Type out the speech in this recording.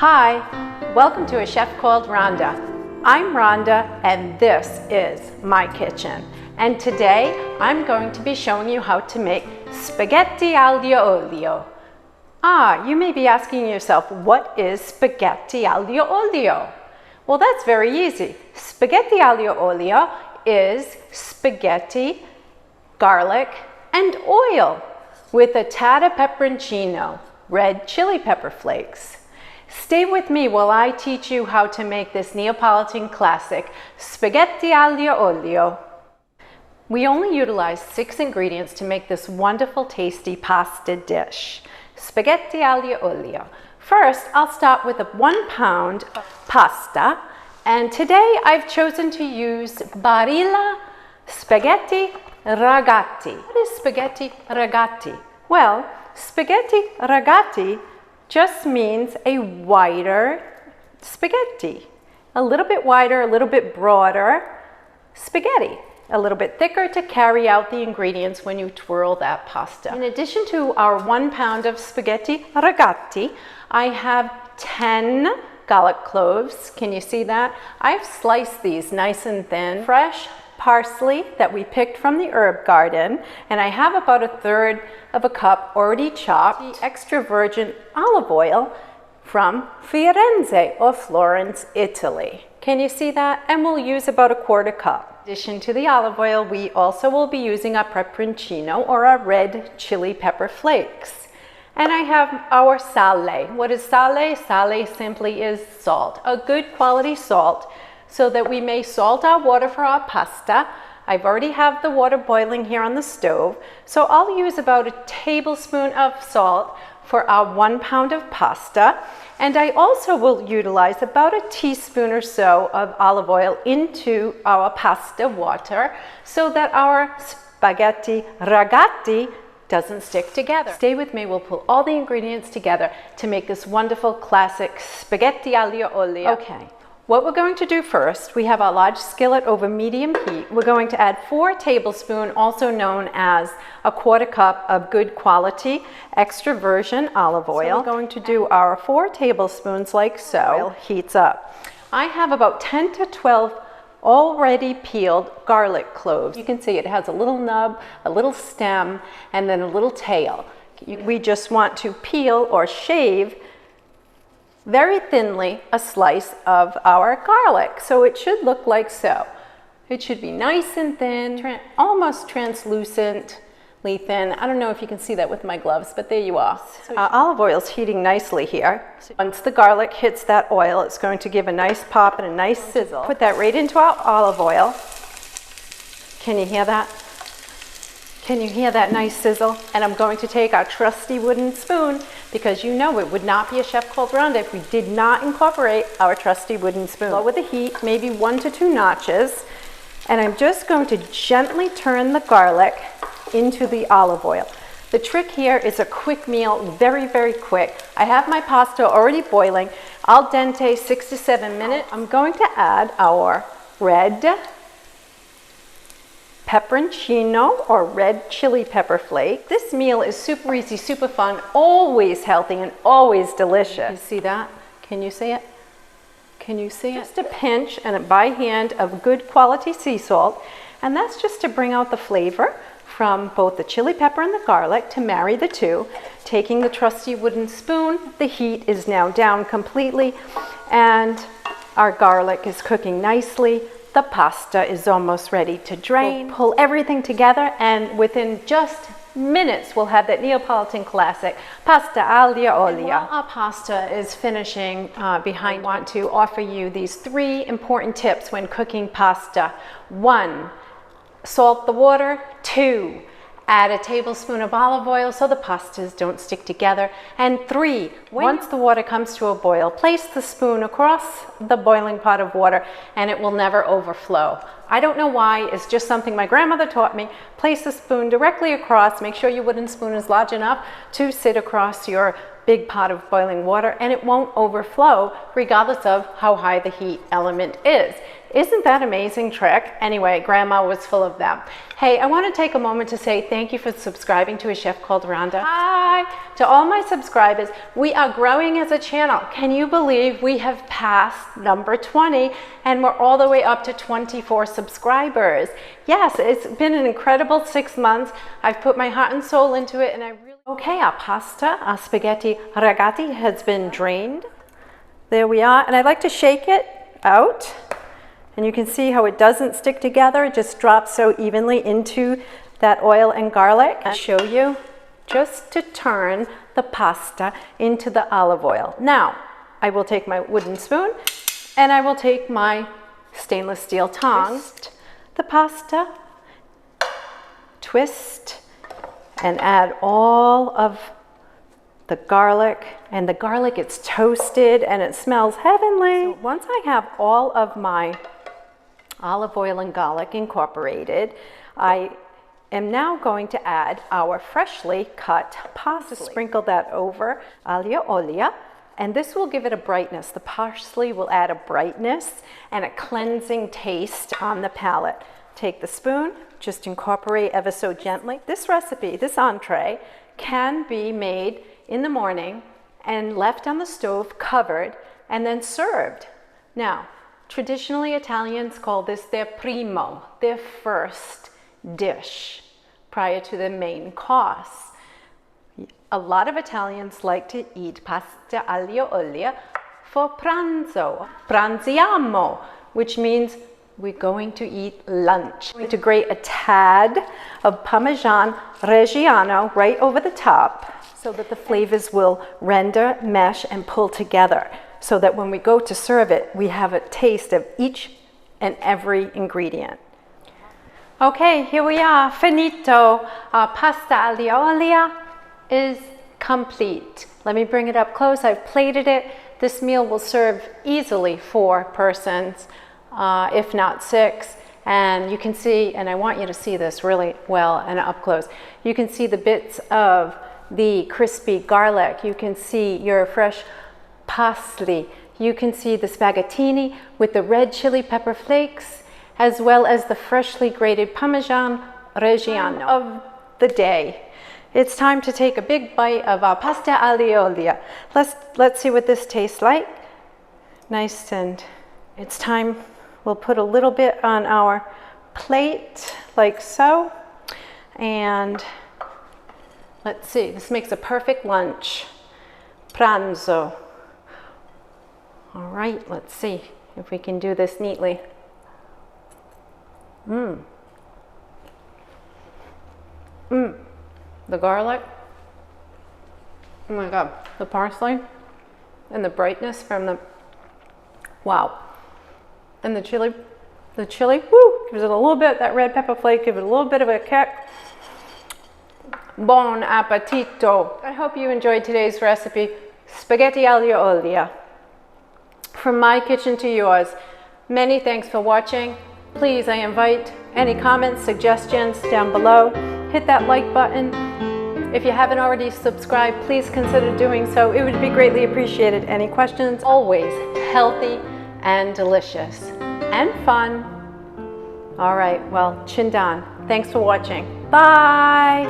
Hi, welcome to A Chef Called Rhonda. I'm Rhonda and this is my kitchen. And today I'm going to be showing you how to make spaghetti aglio olio. You may be asking yourself, what is spaghetti aglio olio? Well, that's very easy. Spaghetti aglio olio is spaghetti, garlic, and oil with a tad of peperoncino, red chili pepper flakes. Stay with me while I teach you how to make this Neapolitan classic, spaghetti aglio olio. We only utilize 6 ingredients to make this wonderful, tasty pasta dish, spaghetti aglio olio. First, I'll start with 1 pound of pasta, and today I've chosen to use Barilla Spaghetti Rigati. What is spaghetti rigati? Well, spaghetti rigati just means a wider spaghetti. A little bit wider, a little bit broader spaghetti. A little bit thicker to carry out the ingredients when you twirl that pasta. In addition to our 1 pound of spaghetti rigati, I have 10 garlic cloves. Can you see that? I've sliced these nice and thin. Fresh parsley that we picked from the herb garden, and I have about 1/3 of a cup already chopped. The extra virgin olive oil from Firenze or Florence, Italy. Can you see that? And we'll use about 1/4 cup. In addition to the olive oil, we also will be using our peperoncino or our red chili pepper flakes. And I have our sale. What is sale? Sale simply is salt, a good quality salt, so that we may salt our water for our pasta. I've already have the water boiling here on the stove, so I'll use about 1 tablespoon of salt for our 1 pound of pasta. And I also will utilize about 1 teaspoon or so of olive oil into our pasta water so that our spaghetti rigati doesn't stick together. Stay with me, we'll pull all the ingredients together to make this wonderful classic spaghetti aglio olio. Okay. What we're going to do first, we have our large skillet over medium heat. We're going to add 4 tablespoons, also known as 1/4 cup of good quality extra virgin olive oil. So we're going to do our 4 tablespoons like so. Oil heats up. I have about 10 to 12 already peeled garlic cloves. You can see it has a little nub, a little stem, and then a little tail. We just want to peel or shave very thinly a slice of our garlic. So it should look like so. It should be nice and thin, almost translucently thin. I don't know if you can see that with my gloves, but there you are. Our olive oil is heating nicely here. Once the garlic hits that oil, it's going to give a nice pop and a nice sizzle. Put that right into our olive oil. Can you hear that? Can you hear that nice sizzle? And I'm going to take our trusty wooden spoon, because you know it would not be a Chef Called Rhonda if we did not incorporate our trusty wooden spoon. Lower the heat, maybe 1 to 2 notches, and I'm just going to gently turn the garlic into the olive oil. The trick here is a quick meal, very, very quick. I have my pasta already boiling, al dente, 6 to 7 minutes. I'm going to add our red peperoncino or red chili pepper flake. This meal is super easy, super fun, always healthy and always delicious. You see that? Can you see it? Can you see it? Just a pinch and by hand of good quality sea salt, and that's just to bring out the flavor from both the chili pepper and the garlic to marry the two. Taking the trusty wooden spoon, the heat is now down completely and our garlic is cooking nicely. The pasta is almost ready to drain. We'll pull everything together, and within just minutes we'll have that Neapolitan classic pasta aglio olio. While our pasta is finishing behind, I want to offer you these 3 important tips when cooking pasta. 1, salt the water. 2, add 1 tablespoon of olive oil so the pastas don't stick together. And 3, once the water comes to a boil, place the spoon across the boiling pot of water and it will never overflow. I don't know why, it's just something my grandmother taught me. Place the spoon directly across, make sure your wooden spoon is large enough to sit across your big pot of boiling water, and it won't overflow regardless of how high the heat element is. Isn't that amazing trick? Anyway, Grandma was full of them. Hey, I want to take a moment to say thank you for subscribing to A Chef Called Rhonda. Hi! To all my subscribers, we are growing as a channel. Can you believe we have passed number 20 and we're all the way up to 24 subscribers? Yes, it's been an incredible 6 months. I've put my heart and soul into it, and I really... Okay, our pasta, our spaghetti rigati has been drained. There we are, and I like to shake it out. And you can see how it doesn't stick together. It just drops so evenly into that oil and garlic. I'll show you just to turn the pasta into the olive oil. Now, I will take my wooden spoon and I will take my stainless steel tongs, the pasta, twist, and add all of the garlic. And the garlic, it's toasted and it smells heavenly. So once I have all of my olive oil and garlic incorporated, I am now going to add our freshly cut parsley. Sprinkle that over aglio olio, and this will give it a brightness. The parsley will add a brightness and a cleansing taste on the palate. Take the spoon, just incorporate ever so gently. This recipe, this entree, can be made in the morning and left on the stove covered and then served. Now, traditionally, Italians call this their primo, their first dish prior to the main course. A lot of Italians like to eat pasta aglio olio for pranzo, pranziamo, which means we're going to eat lunch. To grate a tad of Parmesan Reggiano right over the top so that the flavors will render, mesh, and pull together, so that when we go to serve it, we have a taste of each and every ingredient. Okay, here we are, finito. Our pasta aglio olio is complete. Let me bring it up close. I've plated it. This meal will serve easily 4 persons, if not 6. And you can see, and I want you to see this really well and up close, you can see the bits of the crispy garlic. You can see your fresh parsley. You can see the spaghettini with the red chili pepper flakes, as well as the freshly grated Parmesan Reggiano of the day. It's time to take a big bite of our pasta aglio olio. Let's see what this tastes like. Nice, and it's time. We'll put a little bit on our plate, like so. And let's see, this makes a perfect lunch. Pranzo. All right, let's see if we can do this neatly. The garlic. Oh my God, the parsley and the brightness from the, wow. And the chili, woo, gives it a little bit, that red pepper flake, give it a little bit of a kick. Buon appetito. I hope you enjoyed today's recipe, spaghetti aglio olio. From my kitchen to yours, many thanks for watching. Please, I invite any comments, suggestions down below. Hit that like button. If you haven't already subscribed, please consider doing so. It would be greatly appreciated. Any questions? Always healthy and delicious and fun. All right, well, Chindan. Thanks for watching. Bye.